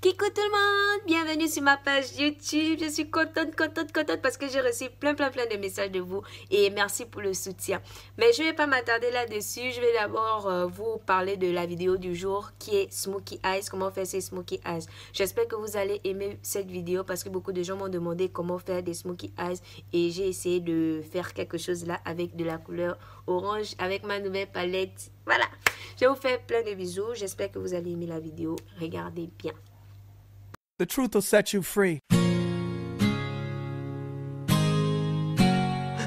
Coucou tout le monde, bienvenue sur ma page YouTube. Je suis contente parce que j'ai reçu plein de messages de vous et merci pour le soutien. Mais je ne vais pas m'attarder là-dessus. Je vais d'abord vous parler de la vidéo du jour qui est Smokey Eyes, comment faire ces Smokey Eyes. J'espère que vous allez aimer cette vidéo parce que beaucoup de gens m'ont demandé comment faire des Smokey Eyes et j'ai essayé de faire quelque chose là avec de la couleur orange avec ma nouvelle palette. Voilà, je vous fais plein de bisous. J'espère que vous allez aimer la vidéo. Regardez bien. The truth will set you free.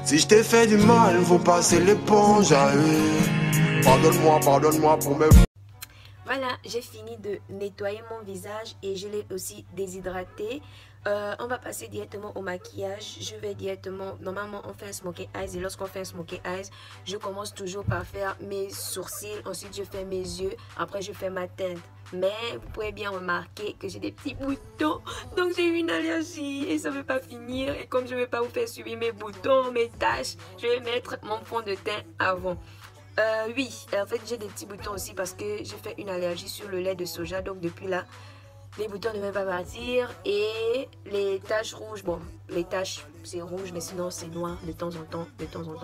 Si je t'ai fait du mal, faut passer l'éponge à eux. Pardonne-moi pour mes... Voilà, j'ai fini de nettoyer mon visage et je l'ai aussi déshydraté. On va passer directement au maquillage. Je vais directement, normalement on fait un smokey eyes et lorsqu'on fait un smokey eyes, je commence toujours par faire mes sourcils, ensuite je fais mes yeux, après je fais ma teinte. Mais vous pouvez bien remarquer que j'ai des petits boutons, donc j'ai eu une allergie et ça ne veut pas finir. Et comme je ne vais pas vous faire subir mes boutons, mes taches, je vais mettre mon fond de teint avant. Oui, en fait j'ai des petits boutons aussi parce que j'ai fait une allergie sur le lait de soja, donc depuis là les boutons ne veulent pas partir et les taches rouges, bon les taches c'est rouge mais sinon c'est noir de temps en temps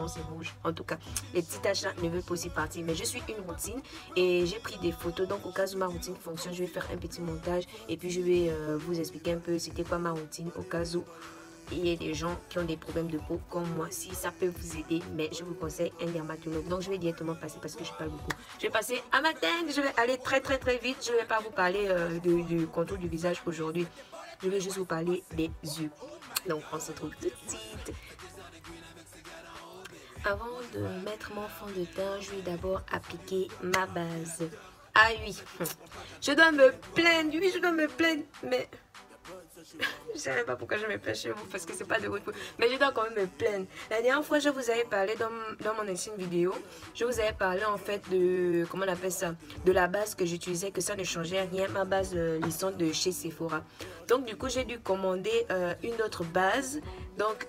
c'est rouge. En tout cas les petites taches là ne veulent pas aussi partir, mais je suis une routine et j'ai pris des photos, donc au cas où ma routine fonctionne je vais faire un petit montage et puis je vais vous expliquer un peu c'était quoi ma routine au cas où il y a des gens qui ont des problèmes de peau comme moi. Si ça peut vous aider, mais je vous conseille un dermatologue. Donc je vais directement passer parce que je parle beaucoup. Je vais passer à ma teinte. Je vais aller très vite. Je ne vais pas vous parler du contour du visage aujourd'hui. Je vais juste vous parler des yeux. Donc on se retrouve tout de suite. Avant de mettre mon fond de teint, je vais d'abord appliquer ma base. Ah oui, je dois me plaindre. Oui, je dois me plaindre, mais... je ne savais pas pourquoi je me plains chez vous parce que c'est pas de votre faute, mais je dois quand même me plaindre. La dernière fois je vous avais parlé dans mon ancienne vidéo, je vous avais parlé en fait de, comment on appelle ça, de la base que j'utilisais, que ça ne changeait rien, ma base lissante de chez Sephora. Donc du coup j'ai dû commander une autre base, donc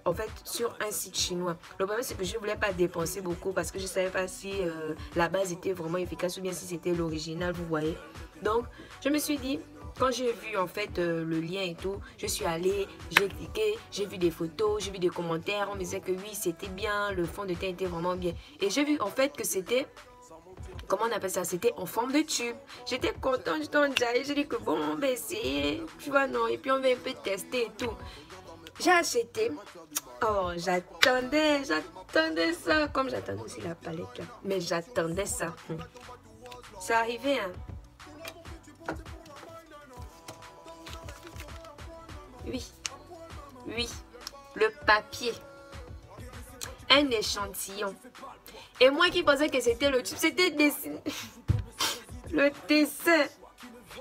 en fait sur un site chinois. Le problème c'est que je ne voulais pas dépenser beaucoup parce que je ne savais pas si la base était vraiment efficace ou bien si c'était l'original, vous voyez. Donc je me suis dit, quand j'ai vu en fait le lien et tout, je suis allée, j'ai cliqué, j'ai vu des photos, j'ai vu des commentaires, on me disait que oui c'était bien, le fond de teint était vraiment bien. Et j'ai vu en fait que c'était, comment on appelle ça, c'était en forme de tube. J'étais contente, j'étais en jaillit, j'ai dit que bon on va essayer, tu vois non, et puis on va un peu tester et tout. J'ai acheté, oh j'attendais ça, comme j'attendais aussi la palette là, mais j'attendais ça. C'est arrivé hein. Oui, le papier, un échantillon. Et moi qui pensais que c'était le tube, c'était dessiné. Le dessin.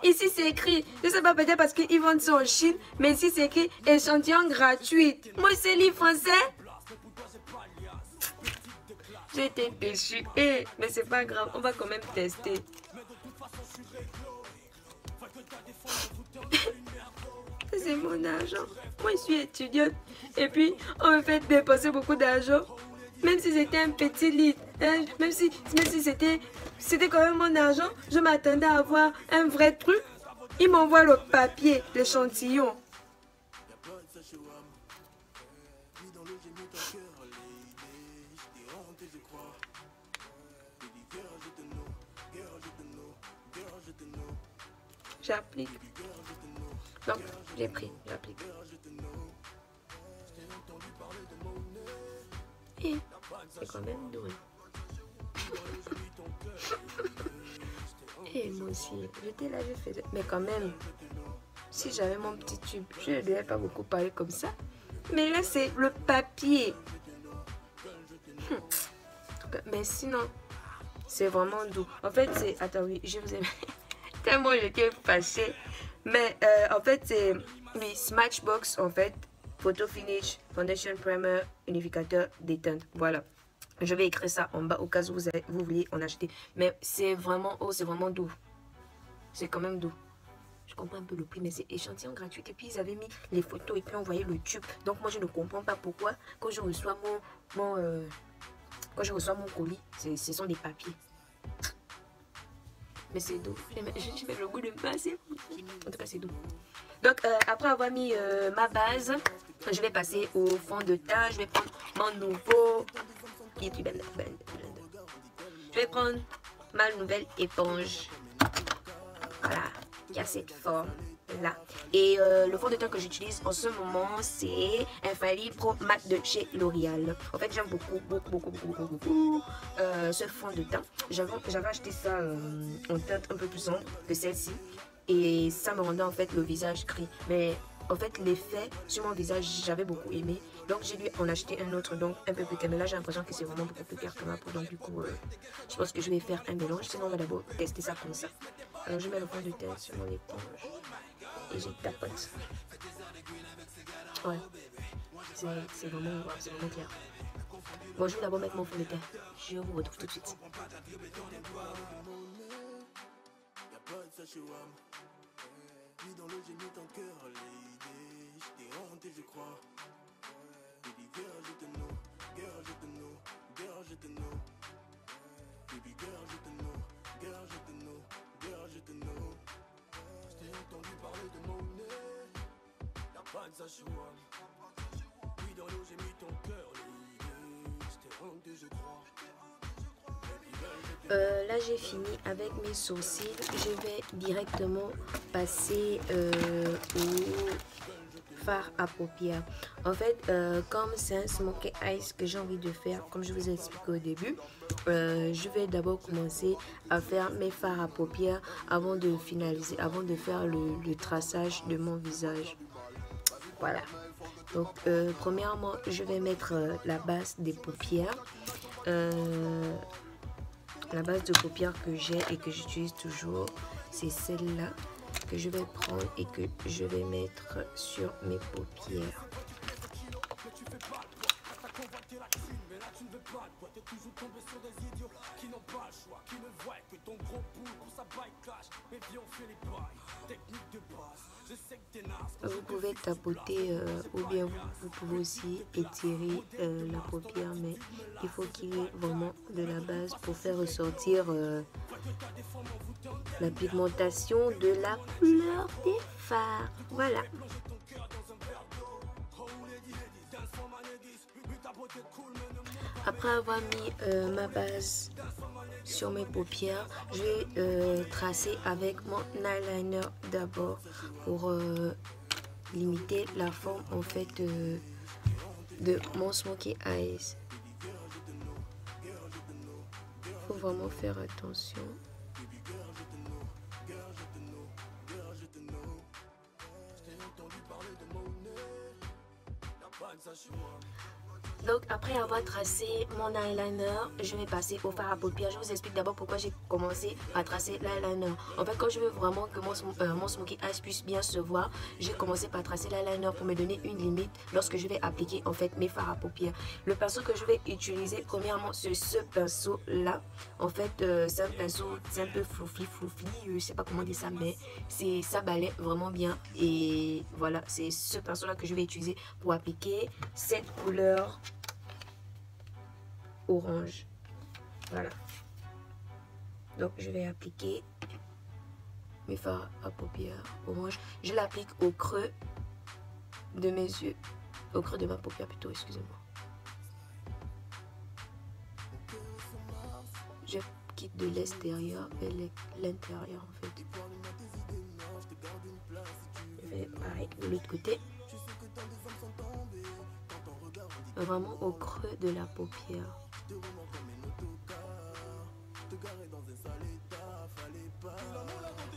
Ici c'est écrit, je sais pas peut-être parce qu'ils vendent ça en Chine, mais ici c'est écrit échantillon gratuit. Moi c'est livre français. J'ai été déçue. Mais c'est pas grave, on va quand même tester. C'est mon argent. Moi, je suis étudiante. Et puis, on me fait dépenser beaucoup d'argent. Même si c'était un petit litre. Hein, même si c'était quand même mon argent. Je m'attendais à avoir un vrai truc. Ils m'envoient le papier, l'échantillon. J'applique. Donc, j'ai pris, j'applique. Et c'est quand même doux. Et moi aussi, j'étais là, je faisais. Mais quand même, si j'avais mon petit tube, je ne devais pas beaucoup parler comme ça. Mais là, c'est le papier. Mais sinon, c'est vraiment doux. En fait, c'est... Attends, oui, je vous aime. Tellement j'étais fâchée. Mais en fait, c'est... Oui, Smashbox, en fait. Photo finish, foundation primer, unificateur, déteinte. Voilà. Je vais écrire ça en bas au cas où vous vouliez en acheter. Mais c'est vraiment... Oh, c'est vraiment doux. C'est quand même doux. Je comprends un peu le prix, mais c'est échantillon gratuit. Et puis, ils avaient mis les photos et puis envoyé le tube. Donc, moi, je ne comprends pas pourquoi, quand je reçois mon colis, ce sont des papiers. Mais c'est doux. J'aime le goût de base. En tout cas, c'est doux. Donc, après avoir mis ma base, je vais passer au fond de teint. Je vais prendre mon nouveau... Je vais prendre ma nouvelle éponge. Voilà, qui a cette forme là. Et le fond de teint que j'utilise en ce moment, c'est Infallible Pro Matte de chez L'Oréal. En fait, j'aime beaucoup ce fond de teint. J'avais acheté ça en teinte un peu plus sombre que celle-ci. Et ça me rendait en fait le visage gris. Mais en fait, l'effet sur mon visage, j'avais beaucoup aimé. Donc, j'ai dû en acheter un autre, donc un peu plus clair. Mais là, j'ai l'impression que c'est vraiment beaucoup plus clair que ma peau. Donc, du coup, je pense que je vais faire un mélange. Sinon, on va d'abord tester ça comme ça. Alors, je mets le fond de teint sur mon éponge. Et je tapote. Ouais. C'est vraiment clair. Bon, je vais d'abord mettre mon fond de teint. Je vous retrouve tout de suite. Puis dans l'eau j'ai mis ton cœur l'idée, je t'ai hanté je crois. Baby girl je te know, girl je te know, girl je te know. Baby girl je te know, girl je te know, girl je te know. Je t'ai entendu parler de mon nez, y'a pas de Saint-Chouan. Puis dans l'eau j'ai mis ton cœur l'idée, je t'ai hanté je crois. Là j'ai fini avec mes sourcils. Je vais directement passer au fard à paupières. En fait, comme c'est un smokey eyes que j'ai envie de faire, comme je vous ai expliqué au début, je vais d'abord commencer à faire mes fards à paupières avant de finaliser, avant de faire le traçage de mon visage. Voilà. Donc premièrement, je vais mettre la base des paupières. La base de paupières que j'ai et que j'utilise toujours, c'est celle-là que je vais prendre et que je vais mettre sur mes paupières. Vous pouvez tapoter ou bien vous pouvez aussi étirer la paupière, mais il faut qu'il y ait vraiment de la base pour faire ressortir la pigmentation de la couleur des fards. Voilà. Après avoir mis ma base sur mes paupières, je vais tracer avec mon eyeliner d'abord pour limiter la forme en fait de mon smokey eyes. Faut vraiment faire attention. Donc après avoir tracé mon eyeliner, je vais passer au fard à paupières. Je vous explique d'abord pourquoi j'ai commencé à tracer l'eyeliner. En fait, quand je veux vraiment que mon smokey eyes puisse bien se voir, j'ai commencé par tracer l'eyeliner pour me donner une limite lorsque je vais appliquer en fait mes fards à paupières. Le pinceau que je vais utiliser premièrement, c'est ce pinceau là. En fait, c'est un pinceau, c'est un peu fluffy, je sais pas comment dire ça, mais ça balaie vraiment bien. Et voilà, c'est ce pinceau là que je vais utiliser pour appliquer cette couleur orange. Voilà. Donc je vais appliquer mes fards à paupières orange. Je l'applique au creux de mes yeux, au creux de ma paupière plutôt, excusez-moi. Je quitte de l'extérieur vers l'intérieur en fait. Je fais pareil de l'autre côté. Vraiment au creux de la paupière.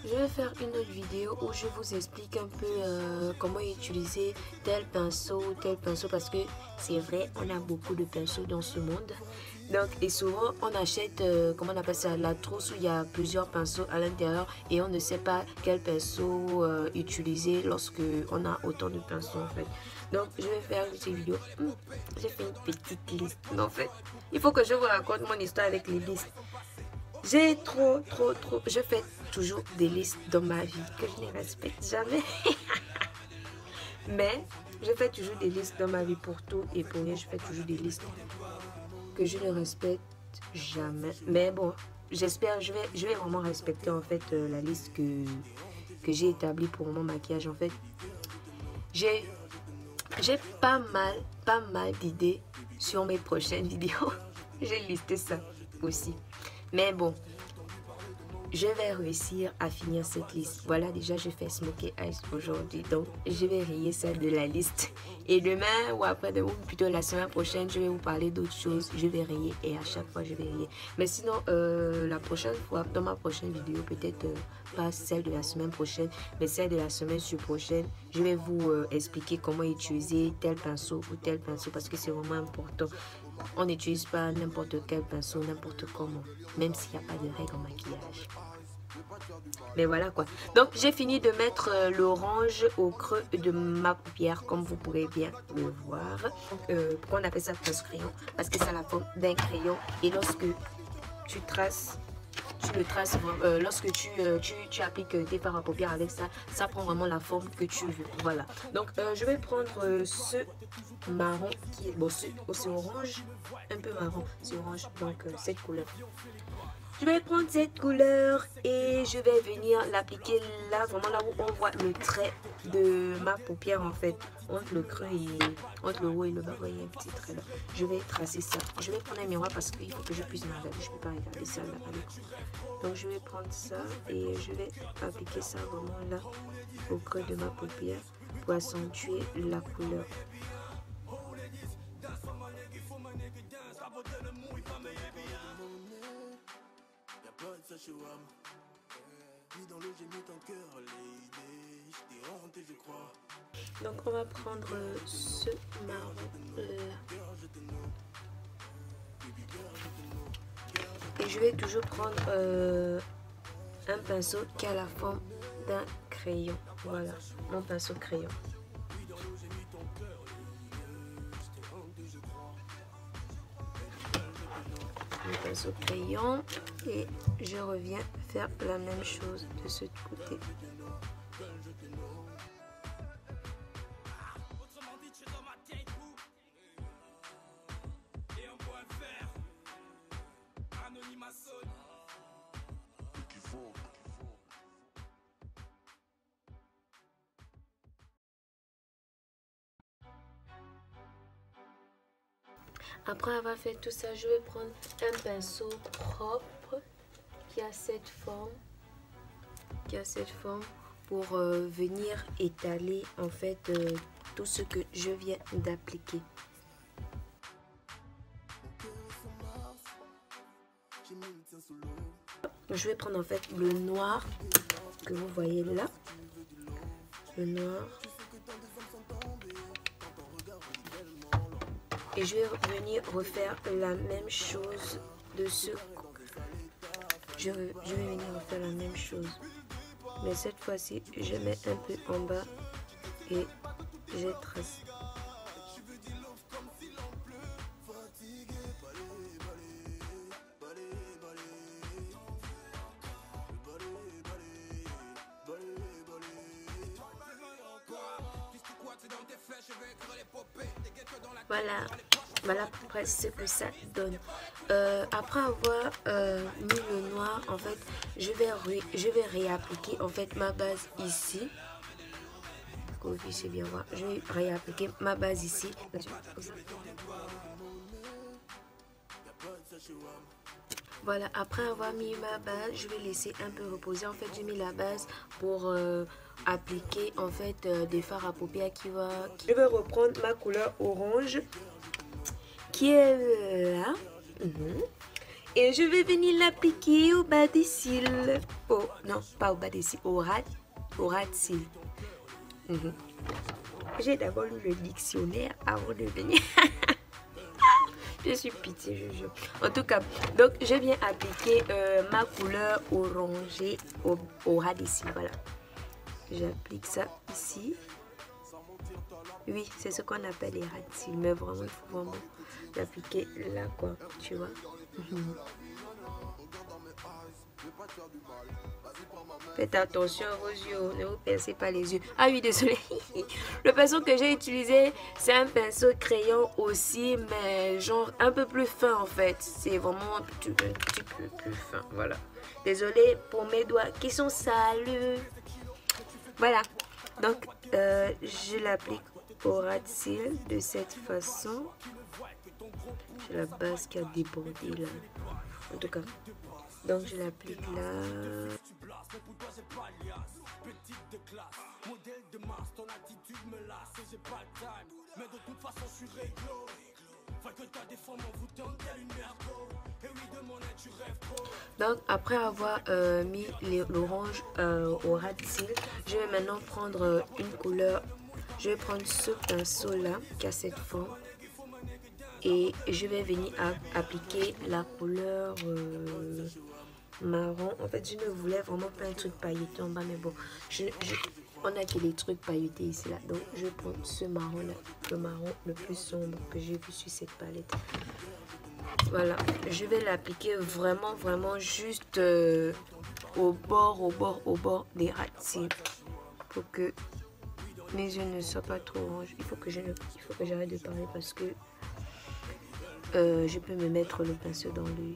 Je vais faire une autre vidéo où je vous explique un peu comment utiliser tel pinceau parce que c'est vrai, on a beaucoup de pinceaux dans ce monde. Donc, et souvent on achète, comment on appelle ça, la trousse où il y a plusieurs pinceaux à l'intérieur et on ne sait pas quel pinceau utiliser lorsque on a autant de pinceaux en fait. Donc je vais faire cette vidéo. J'ai fait une petite liste. En fait, il faut que je vous raconte mon histoire avec les listes. J'ai trop. Je fais toujours des listes dans ma vie que je ne respecte jamais. Mais je fais toujours des listes dans ma vie pour tout et pour rien. Je fais toujours des listes que je ne respecte jamais. Mais bon, j'espère, je vais vraiment respecter en fait la liste que j'ai établie pour mon maquillage. En fait, j'ai pas mal d'idées sur mes prochaines vidéos. J'ai listé ça aussi. Mais bon, je vais réussir à finir cette liste. Voilà, déjà je fais Smokey Eyes aujourd'hui, donc je vais rayer ça de la liste. Et demain ou après-demain, ou plutôt la semaine prochaine, je vais vous parler d'autres choses. Je vais rayer et à chaque fois je vais rayer. Mais sinon, la prochaine fois, dans ma prochaine vidéo, peut-être pas celle de la semaine prochaine, mais celle de la semaine prochaine, je vais vous expliquer comment utiliser tel pinceau ou tel pinceau parce que c'est vraiment important. On n'utilise pas n'importe quel pinceau, n'importe comment, même s'il n'y a pas de règles en maquillage. Mais voilà quoi. Donc j'ai fini de mettre l'orange au creux de ma paupière, comme vous pourrez bien le voir. Pourquoi on appelle ça pince-crayon? Parce que ça a la forme d'un crayon. Et lorsque tu traces, tu le traces, lorsque tu appliques tes fards à paupières avec ça, ça prend vraiment la forme que tu veux. Voilà. Donc je vais prendre ce marron qui est, bon, c'est orange, un peu marron, c'est orange, donc cette couleur. Je vais prendre cette couleur et je vais venir l'appliquer là, vraiment là où on voit le trait de ma paupière en fait. Entre le creux et entre le haut et le bas, vous voyez un petit trait là. Je vais tracer ça. Je vais prendre un miroir parce qu'il faut que je puisse me regarder. Je ne peux pas regarder ça là à l'écran. Donc je vais prendre ça et je vais appliquer ça vraiment là au creux de ma paupière pour accentuer la couleur. Donc on va prendre ce marron là. Et je vais toujours prendre un pinceau qui a la forme d'un crayon. Voilà, mon pinceau crayon. Un pinceau crayon et je reviens faire la même chose de ce côté. Après avoir fait tout ça, je vais prendre un pinceau propre qui a cette forme, pour venir étaler en fait tout ce que je viens d'appliquer. Je vais prendre en fait le noir que vous voyez là, le noir. Et je vais venir refaire la même chose de ce côté. Je vais venir refaire la même chose. Mais cette fois-ci, je mets un peu en bas et je trace. Voilà à peu près ce que ça donne. Après avoir mis le noir, en fait, je vais réappliquer en fait ma base ici. Que vous puissiez bien voir. Je vais réappliquer ma base ici. Voilà, après avoir mis ma base, je vais laisser un peu reposer. En fait, j'ai mis la base pour appliquer en fait des fards à paupières qui va. Je vais reprendre ma couleur orange qui est là. Et je vais venir l'appliquer au bas des cils. Oh non, pas au bas des cils, au ras de cils. J'ai d'abord lu le dictionnaire avant de venir. Je suis pitié, je jure. En tout cas, donc je viens appliquer ma couleur orangée au ras des cils. Voilà. J'applique ça ici. Oui, c'est ce qu'on appelle les ras de cils. Mais vraiment, il faut vraiment l'appliquer là, quoi. Tu vois. Faites attention à vos yeux, ne vous percez pas les yeux. Ah oui, désolé. Le pinceau que j'ai utilisé, c'est un pinceau crayon aussi, mais genre un peu plus fin en fait. C'est vraiment un petit peu plus fin, voilà. Désolé pour mes doigts qui sont sales. Voilà, donc je l'applique au ras de cils de cette façon. J'ai la base qui a débordé là. En tout cas, donc je l'applique là. Donc après avoir mis l'orange au ras de cils, je vais maintenant prendre une couleur. Je vais prendre ce pinceau là qui a cette forme et je vais venir appliquer la couleur marron. En fait, je ne voulais vraiment pas un truc pailleté en bas, mais bon, on a que des trucs pailletés ici là. Donc je prends ce marron là, le marron le plus sombre que j'ai vu sur cette palette. Voilà, je vais l'appliquer vraiment juste au bord des ras de cils pour que mes yeux ne soient pas trop orange. Il faut que j'arrête de parler parce que je peux me mettre le pinceau dans l'œil.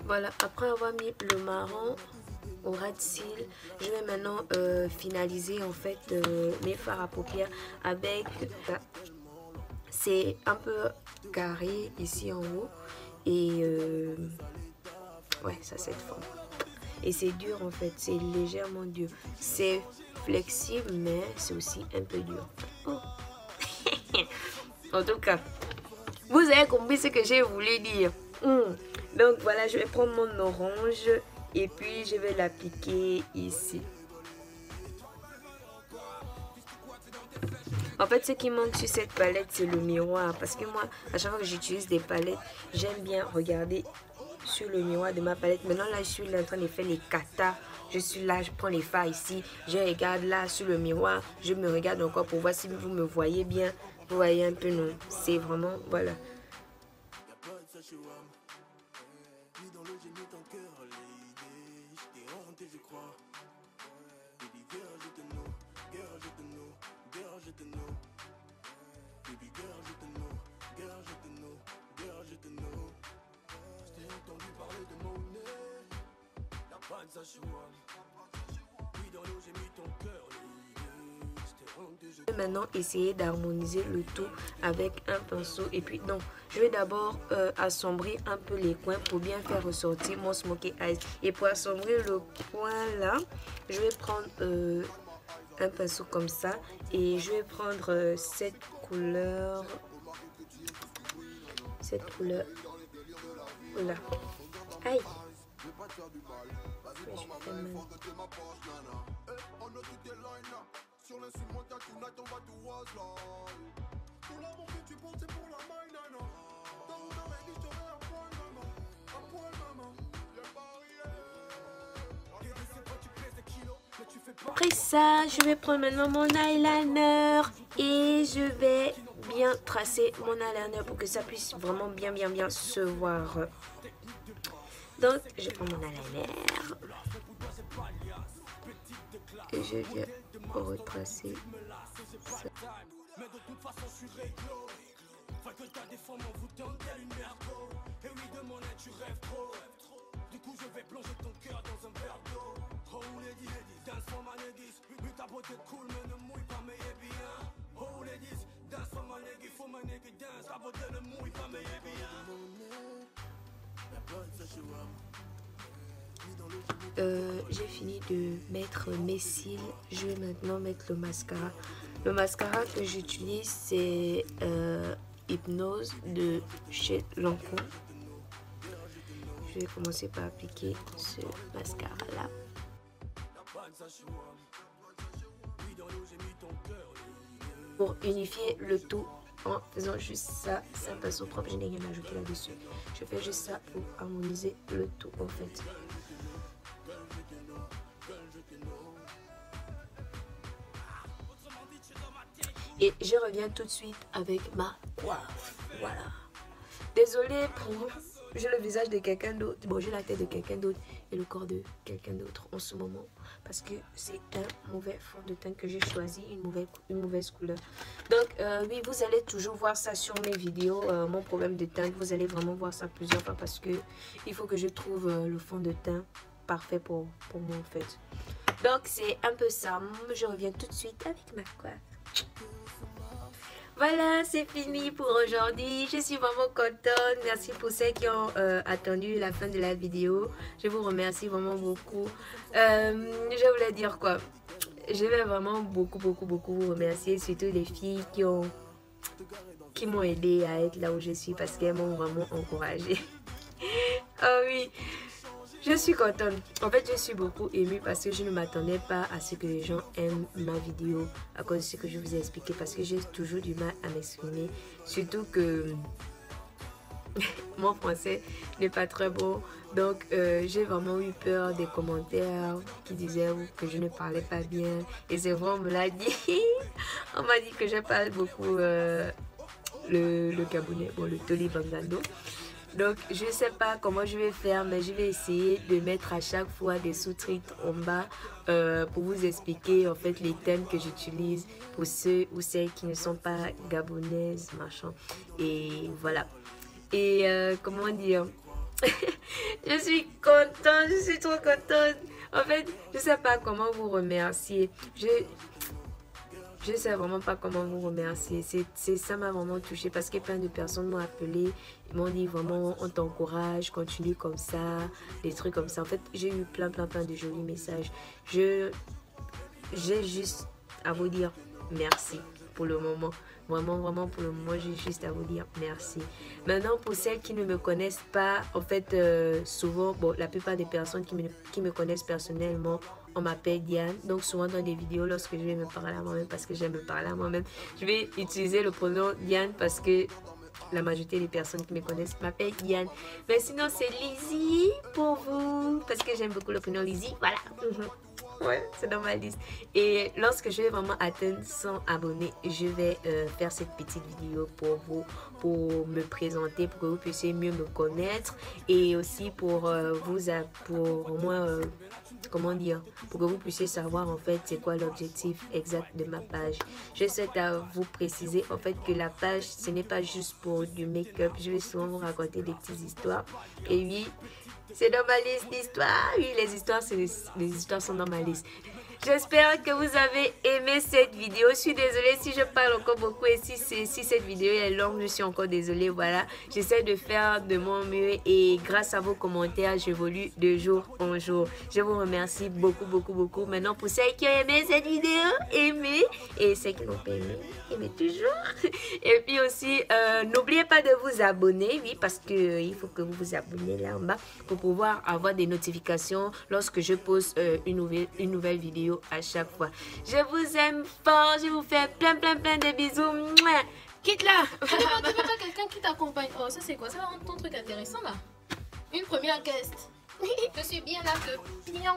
Voilà, après avoir mis le marron au ras de cils, je vais maintenant finaliser en fait mes fards à paupières avec, c'est un peu carré ici en haut et ouais, ça cette forme. Et c'est dur en fait, c'est légèrement dur. C'est flexible mais c'est aussi un peu dur. Oh. En tout cas, vous avez compris ce que j'ai voulu dire. Donc voilà, je vais prendre mon orange et puis je vais l'appliquer ici. En fait, ce qui manque sur cette palette, c'est le miroir. Parce que moi, à chaque fois que j'utilise des palettes, j'aime bien regarder sur le miroir de ma palette. Maintenant, là, je suis là en train de faire les katas. Je suis là, je prends les fards ici. Je regarde là sur le miroir. Je me regarde encore pour voir si vous me voyez bien. Vous voyez un peu, non? C'est vraiment, voilà. Je vais maintenant essayer d'harmoniser le tout avec un pinceau et puis non, je vais d'abord assombrir un peu les coins pour bien faire ressortir mon smokey eyes. Et pour assombrir le coin là, je vais prendre un pinceau comme ça et je vais prendre cette couleur là. Aïe, mais je fais mal. Après ça, je vais prendre maintenant mon eyeliner et je vais bien tracer mon eyeliner pour que ça puisse vraiment bien se voir. Donc, je prends mon eyeliner et je viens retracer ça. j'ai fini de mettre mes cils. Je vais maintenant mettre le mascara. Le mascara que j'utilise, c'est Hypnose de chez Lancôme. Je vais commencer par appliquer ce mascara là. Pour unifier le tout en faisant juste ça, ça passe au propre. Je n'ai rien ajouté là-dessus. Je fais juste ça pour harmoniser le tout en fait. Et je reviens tout de suite avec ma coiffe. Voilà. Désolée pour... J'ai le visage de quelqu'un d'autre. Bon, j'ai la tête de quelqu'un d'autre et le corps de quelqu'un d'autre en ce moment. Parce que c'est un mauvais fond de teint que j'ai choisi. Une mauvaise couleur. Donc, oui, vous allez toujours voir ça sur mes vidéos. Mon problème de teint, vous allez vraiment voir ça plusieurs fois. Parce que il faut que je trouve le fond de teint parfait pour moi en fait. Donc, c'est un peu ça. Je reviens tout de suite avec ma coiffe. Voilà, c'est fini pour aujourd'hui. Je suis vraiment contente. Merci pour ceux qui ont attendu la fin de la vidéo. Je vous remercie vraiment beaucoup. Je voulais dire quoi? Je vais vraiment beaucoup vous remercier. Surtout les filles qui m'ont aidé à être là où je suis parce qu'elles m'ont vraiment encouragée. Oh oui. Je suis contente. En fait, je suis beaucoup émue parce que je ne m'attendais pas à ce que les gens aiment ma vidéo à cause de ce que je vous ai expliqué parce que j'ai toujours du mal à m'exprimer. Surtout que mon français n'est pas très beau. Donc, j'ai vraiment eu peur des commentaires qui disaient que je ne parlais pas bien. Et c'est vrai, on me l'a dit. On m'a dit que je parle beaucoup le Gabonais, bon, le Toli Bangando. Donc, je ne sais pas comment je vais faire, mais je vais essayer de mettre à chaque fois des sous-titres en bas pour vous expliquer en fait les thèmes que j'utilise pour ceux ou celles qui ne sont pas gabonaises, machin. Et voilà. Et comment dire, je suis contente, je suis trop contente. En fait, je ne sais pas comment vous remercier. Je ne sais vraiment pas comment vous remercier. Ça m'a vraiment touchée parce que plein de personnes m'ont appelé. Ils m'ont dit vraiment on t'encourage, continue comme ça, des trucs comme ça. En fait, j'ai eu plein de jolis messages. J'ai juste à vous dire merci pour le moment. Vraiment pour le moment, j'ai juste à vous dire merci. Maintenant, pour celles qui ne me connaissent pas, en fait, souvent, bon, la plupart des personnes qui me connaissent personnellement, on m'appelle Diane. Donc souvent dans des vidéos, lorsque je vais me parler à moi-même, parce que j'aime me parler à moi-même, je vais utiliser le pronom Diane parce que la majorité des personnes qui me connaissent m'appellent Diane. Mais sinon c'est Lizzie pour vous, parce que j'aime beaucoup le prénom Lizzie. Voilà. Ouais, c'est dans ma liste. Et lorsque je vais vraiment atteindre 100 abonnés, je vais faire cette petite vidéo pour vous, pour me présenter, pour que vous puissiez mieux me connaître et aussi pour moi, comment dire, pour que vous puissiez savoir en fait c'est quoi l'objectif exact de ma page. Je souhaite à vous préciser en fait que la page, ce n'est pas juste pour du make-up. Je vais souvent vous raconter des petites histoires. Et oui, c'est dans ma liste d'histoires. Oui, les histoires sont dans ma liste. J'espère que vous avez aimé cette vidéo. Je suis désolée si je parle encore beaucoup et si cette vidéo est longue, je suis encore désolée. Voilà, j'essaie de faire de mon mieux et grâce à vos commentaires, j'évolue de jour en jour. Je vous remercie beaucoup. Maintenant, pour celles qui ont aimé cette vidéo, aimez. Et celles qui n'ont pas aimé, aimez toujours. Et puis aussi, n'oubliez pas de vous abonner. Oui, parce que il faut que vous vous abonnez là en bas pour pouvoir avoir des notifications lorsque je poste une nouvelle vidéo à chaque fois. Je vous aime fort, je vous fais plein de bisous. Mouah. Quitte là. Tu veux pas quelqu'un qui t'accompagne? Oh, ça c'est quoi? Ça va ton truc intéressant là. Une première guest. Je suis bien là que pignon.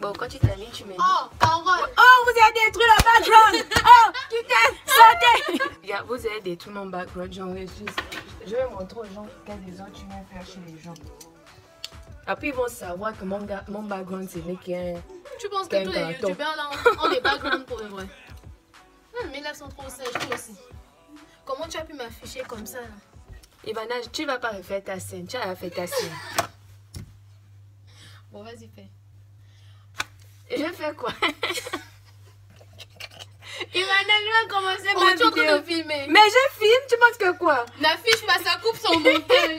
Bon, quand tu termines, tu me dis. Oh, parole. Oh, vous avez détruit le background. Oh, putain, sautez. Vous avez détruit mon background. Je vais montrer aux gens quel des autres tu viens faire chez les gens. Après, ils vont savoir que mon background, c'est n'est qu'un... Tu penses que tous les youtubeurs là ont des backgrounds pour le vrai? Mais là, ils sont trop sèches, toi aussi. Comment tu as pu m'afficher comme ça là? Ivana, tu vas pas refaire ta scène. Tu as refait ta scène. Bon, vas-y, fais. Je fais quoi? Ivana, je vais commencer ma vidéo. Tu es en train de filmer. Mais je filme, tu penses que quoi? N'affiche pas, ça coupe son montage.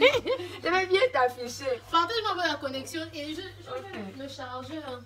Je vais bien t'afficher. partage-moi la connexion et je vais le chargeur.